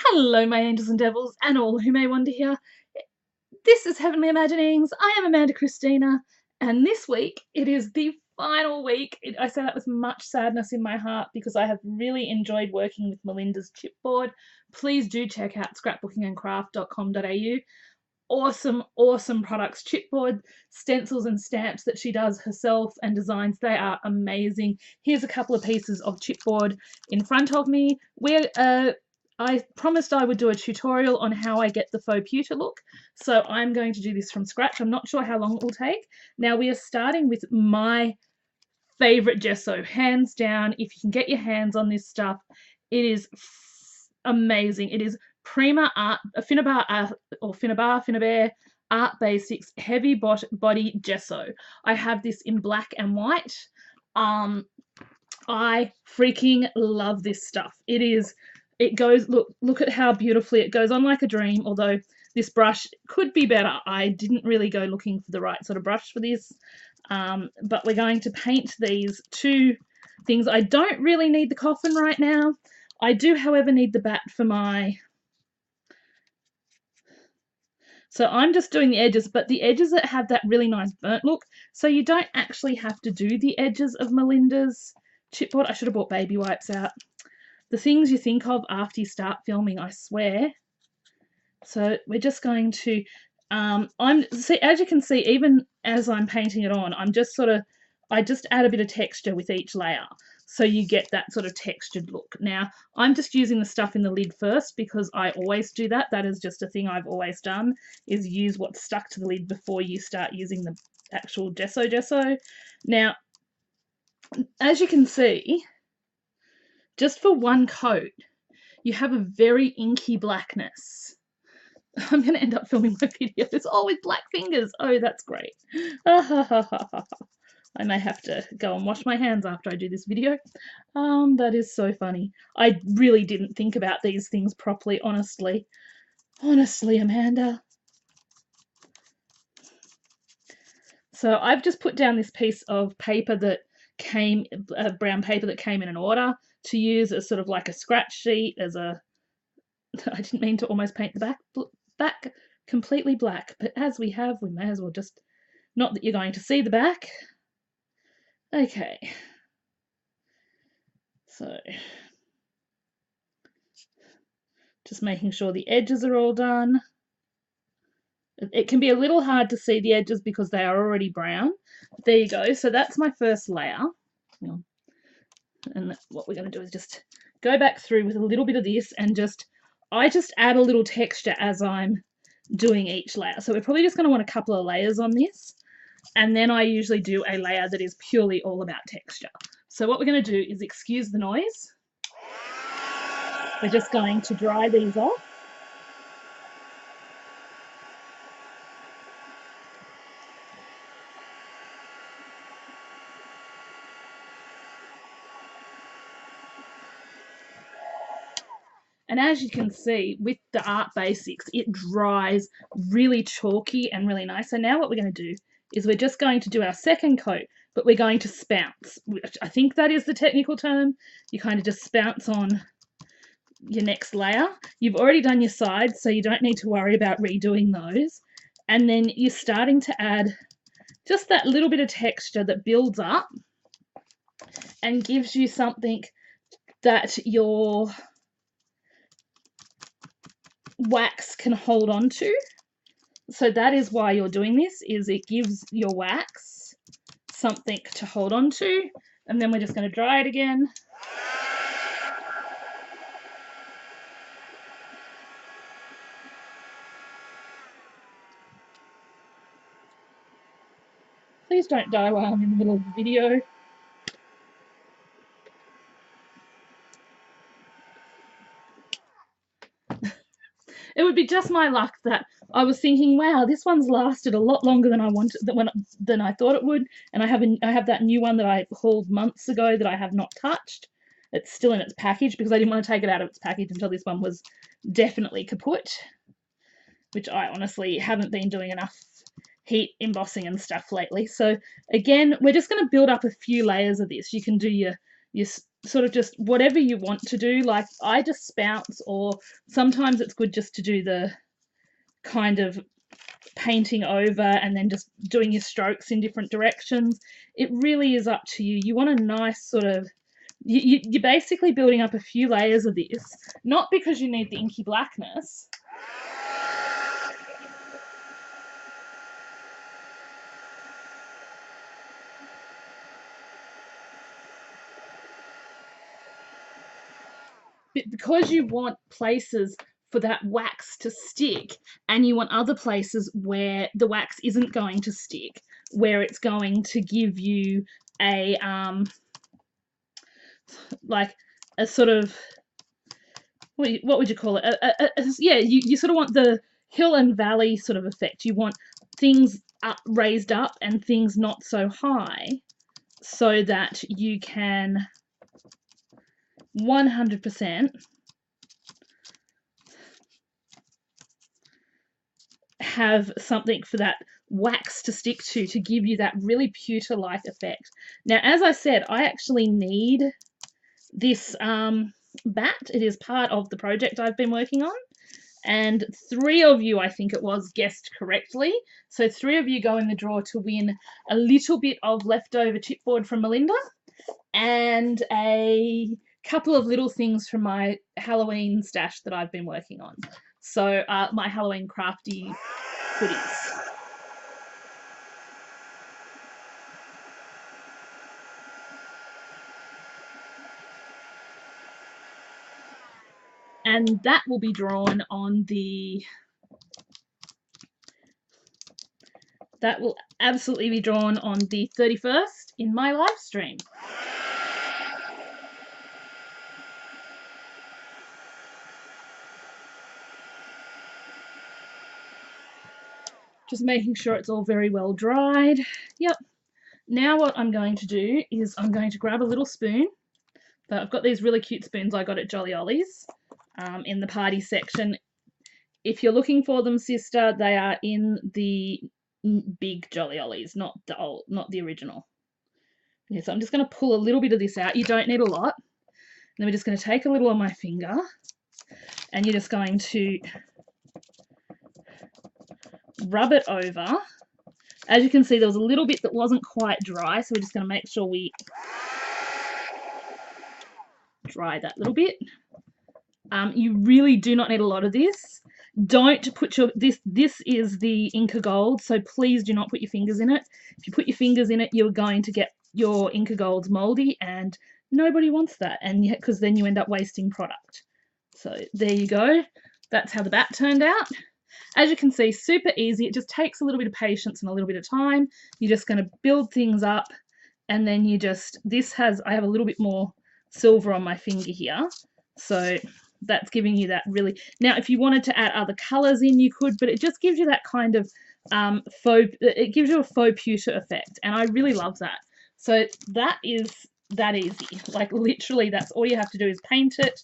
Hello, my angels and devils, and all who may wander here. This is Heavenly Imaginings. I am Amanda Christina, and this week it is the final week. I say that with much sadness in my heart because I have really enjoyed working with Melinda's chipboard. Please do check out scrapbookingncraft.com.au. Awesome products, chipboard, stencils and stamps that she does herself and designs. They are amazing. Here's a couple of pieces of chipboard in front of me. I promised I would do a tutorial on how I get the faux pewter look, so I'm going to do this from scratch. I'm not sure how long it will take. Now we are starting with my favorite gesso, hands down. If you can get your hands on this stuff, it is amazing. It is Prima Art, Finnabar Art Basics Heavy Body Gesso. I have this in black and white. I freaking love this stuff. It goes, look at how beautifully it goes on like a dream, although this brush could be better. I didn't really go looking for the right sort of brush for this. But we're going to paint these two things. I don't really need the coffin right now. I do, however, need the bat for my... So I'm just doing the edges, but the edges that have that really nice burnt look. So you don't actually have to do the edges of Melinda's chipboard. I should have brought baby wipes out. The things you think of after you start filming, I swear. So we're just going to, as you can see, even as I'm painting it on, I just add a bit of texture with each layer. So you get that sort of textured look. Now, I'm just using the stuff in the lid first because I always do that. That is just a thing I've always done, is use what's stuck to the lid before you start using the actual gesso. Now, as you can see, just for one coat, you have a very inky blackness. I'm going to end up filming my videos all with black fingers. Oh, that's great. I may have to go and wash my hands after I do this video. That is so funny. I really didn't think about these things properly, honestly. Honestly, Amanda. So I've just put down this piece of paper that came, brown paper that came in an order to use as sort of like a scratch sheet, as a... I didn't mean to almost paint the back completely black, but as we have, we may as well just... Not that you're going to see the back. Okay, so just making sure the edges are all done. It can be a little hard to see the edges because they are already brown. There you go. So that's my first layer. And what we're going to do is just go back through with a little bit of this and I just add a little texture as I'm doing each layer. So we're probably just going to want a couple of layers on this. And then I usually do a layer that is purely all about texture. So what we're going to do is, excuse the noise. We're just going to dry these off. And as you can see, with the Art Basics, it dries really chalky and really nice. So now what we're going to do is we're just going to do our second coat, but we're going to spounce, which I think that is the technical term. You kind of just spounce on your next layer. You've already done your sides, so you don't need to worry about redoing those. And then you're starting to add just that little bit of texture that builds up and gives you something that your wax can hold on to. So that is why you're doing this, is it gives your wax something to hold on to. And then we're just going to dry it again. Please don't die while I'm in the middle of the video. It would be just my luck that I was thinking, wow, this one's lasted a lot longer than I wanted, than I thought it would, and I have that new one that I hauled months ago that I have not touched. It's still in its package because I didn't want to take it out of its package until this one was definitely kaput, which I honestly haven't been doing enough heat embossing and stuff lately. So again, we're just going to build up a few layers of this. You can do your you sort of just whatever you want to do. Like I just spouts, or sometimes it's good just to do the kind of painting over and then just doing your strokes in different directions. It really is up to you. You want a nice sort of, you're basically building up a few layers of this, not because you need the inky blackness, but because you want places for that wax to stick, and you want other places where the wax isn't going to stick, where it's going to give you a like a sort of, what would you call it? Yeah, you sort of want the hill and valley sort of effect. You want things up, raised up, and things not so high, so that you can 100% have something for that wax to stick to give you that really pewter-like effect. Now, as I said, I actually need this bat. It is part of the project I've been working on, and 3 of you, I think it was, guessed correctly. So 3 of you go in the draw to win a little bit of leftover chipboard from Melinda and a couple of little things from my Halloween stash that I've been working on. So my Halloween crafty goodies. And that will be drawn on the, that will absolutely be drawn on the 31st in my live stream. Just making sure it's all very well dried. Yep. Now what I'm going to do is I'm going to grab a little spoon. But I've got these really cute spoons I got at Jolly Ollie's in the party section. If you're looking for them, sister, they are in the big Jolly Ollie's, not the original. Okay, so I'm just going to pull a little bit of this out. You don't need a lot. Then we're just going to take a little on my finger, and you're just going to rub it over. As you can see, there was a little bit that wasn't quite dry, so we're just going to make sure we dry that little bit. You really do not need a lot of this. Don't put your, this is the Inca Gold, so please do not put your fingers in it. If you put your fingers in it, you're going to get your Inca Golds moldy, and nobody wants that, and because then you end up wasting product. So there you go. That's how the bat turned out. As you can see, super easy. It just takes a little bit of patience and a little bit of time. You're just going to build things up, and then you just, I have a little bit more silver on my finger here, so that's giving you that really. Now, if you wanted to add other colors in, you could, but it just gives you that kind of it gives you a faux pewter effect, and I really love that. So that is that easy. Like literally, that's all you have to do is paint it.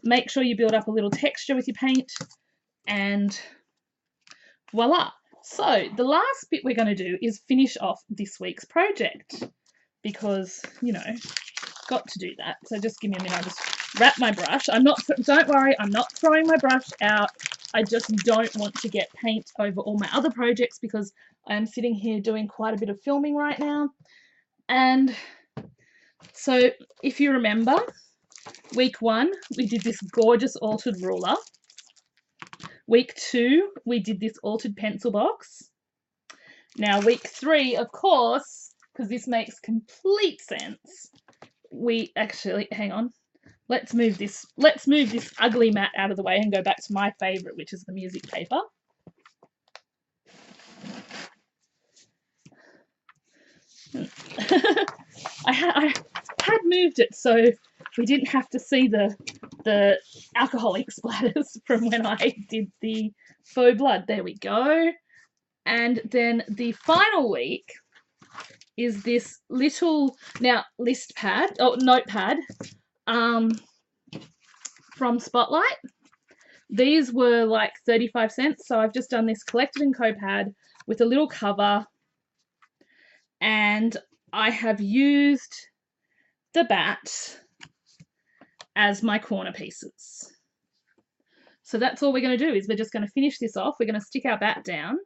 Make sure you build up a little texture with your paint, and voila. So the last bit we're going to do is finish off this week's project, because, you know, got to do that. So just give me a minute. I'll just wrap my brush. Don't worry, I'm not throwing my brush out. I just don't want to get paint over all my other projects, because I am sitting here doing quite a bit of filming right now. And so if you remember, week 1, we did this gorgeous altered ruler. Week 2, we did this altered pencil box. Now week 3, of course, because this makes complete sense, we actually, hang on, let's move this ugly mat out of the way and go back to my favorite, which is the music paper. I had moved it so we didn't have to see the alcoholic splatters from when I did the faux blood. There we go. And then the final week is this little, now, notepad from Spotlight. These were like 35 cents, so I've just done this Collected & Co pad with a little cover, and I have used the bat as my corner pieces. So that's all we're going to do, is we're just going to finish this off. We're going to stick our bat down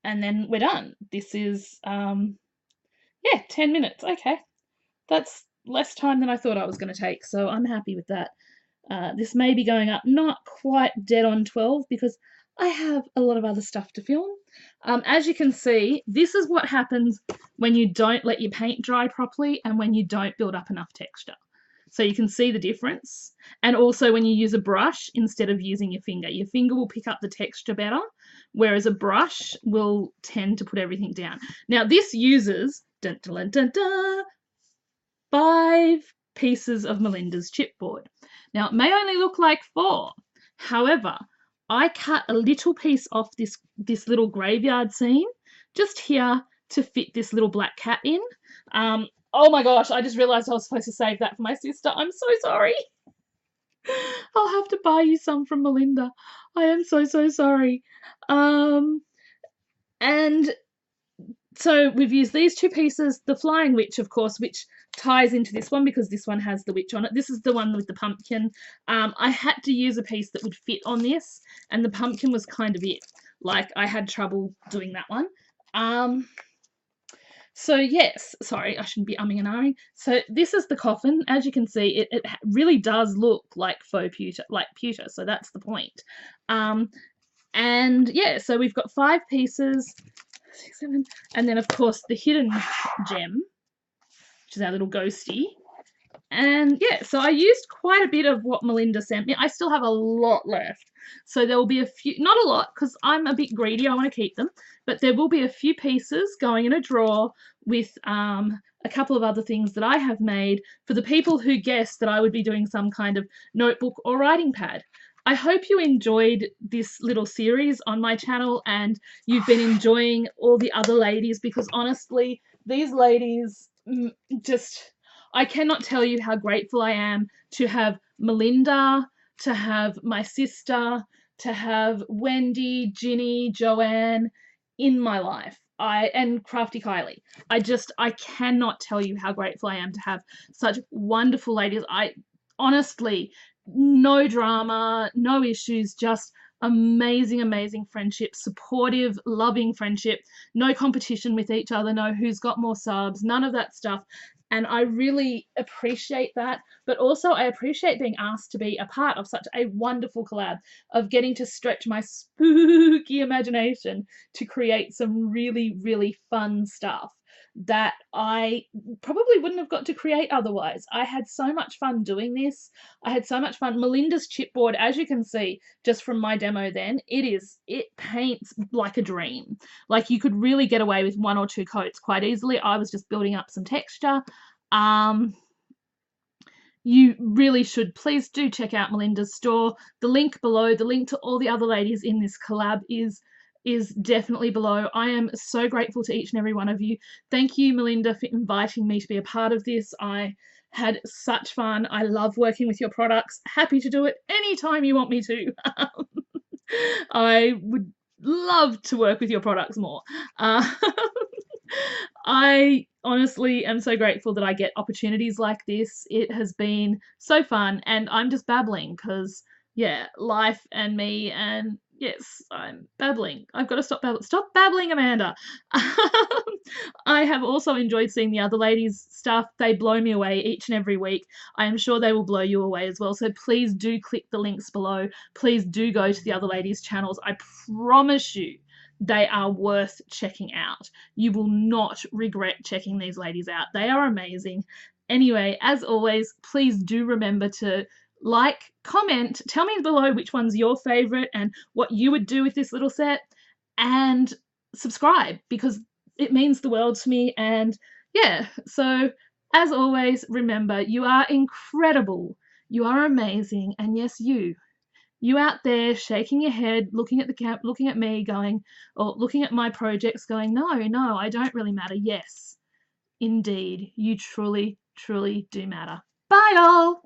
and then we're done. This is, yeah, 10 minutes. Okay. That's less time than I thought I was going to take, so I'm happy with that. This may be going up not quite dead on 12 because I have a lot of other stuff to film. As you can see, this is what happens when you don't let your paint dry properly and when you don't build up enough texture. So you can see the difference. And also when you use a brush instead of using your finger will pick up the texture better, whereas a brush will tend to put everything down. Now this uses 5 pieces of Melinda's chipboard. Now it may only look like 4. However, I cut a little piece off this little graveyard scene just here to fit this little black cat in. Oh my gosh, I just realised I was supposed to save that for my sister. I'm so sorry. I'll have to buy you some from Melinda. I am so sorry. And so we've used these 2 pieces, the Flying Witch, of course, which ties into this one because this one has the witch on it. This is the one with the pumpkin. I had to use a piece that would fit on this, and the pumpkin was kind of it. Like, I had trouble doing that one. So yes, sorry, I shouldn't be umming and ahhing. So this is the coffin. As you can see, it really does look like faux pewter, so that's the point. And yeah, so we've got 5 pieces, 6, 7, and then of course the hidden gem, which is our little ghosty. And yeah, so I used quite a bit of what Melinda sent me. I still have a lot left. So there will be a few, not a lot, because I'm a bit greedy, I want to keep them, but there will be a few pieces going in a drawer with a couple of other things that I have made for the people who guessed that I would be doing some kind of notebook or writing pad. I hope you enjoyed this little series on my channel and you've been enjoying all the other ladies, because honestly, these ladies just, I cannot tell you how grateful I am to have Melinda, to have my sister, to have Wendy, Ginny, Joanne in my life. And Crafty Kylie. I cannot tell you how grateful I am to have such wonderful ladies. Honestly, no drama, no issues, just amazing friendship, supportive, loving friendship, no competition with each other, no who's got more subs, none of that stuff. And I really appreciate that, but also I appreciate being asked to be a part of such a wonderful collab, of getting to stretch my spooky imagination to create some really fun stuff that I probably wouldn't have got to create otherwise. I had so much fun doing this. I had so much fun. Melinda's chipboard, as you can see just from my demo then, it paints like a dream. Like, you could really get away with 1 or 2 coats quite easily. I was just building up some texture. You really should, please do check out Melinda's store. The link below, the link to all the other ladies in this collab is definitely below. I am so grateful to each and every one of you. Thank you, Melinda, for inviting me to be a part of this. I had such fun. I love working with your products. Happy to do it anytime you want me to. I would love to work with your products more. I honestly am so grateful that I get opportunities like this. It has been so fun, and I'm just babbling because, yeah, life and me, and yes, I'm babbling. I've got to stop babbling. Stop babbling, Amanda. I have also enjoyed seeing the other ladies' stuff. They blow me away each and every week. I am sure they will blow you away as well. So please do click the links below. Please do go to the other ladies' channels. I promise you, they are worth checking out. You will not regret checking these ladies out. They are amazing. Anyway, as always, please do remember to like, comment, tell me below which one's your favorite and what you would do with this little set, and subscribe because it means the world to me. And yeah, so as always, remember, you are incredible. You are amazing. And yes, you out there shaking your head, looking at the camp, looking at me going, or looking at my projects going, no, I don't really matter. Yes, indeed, you truly do matter. Bye all.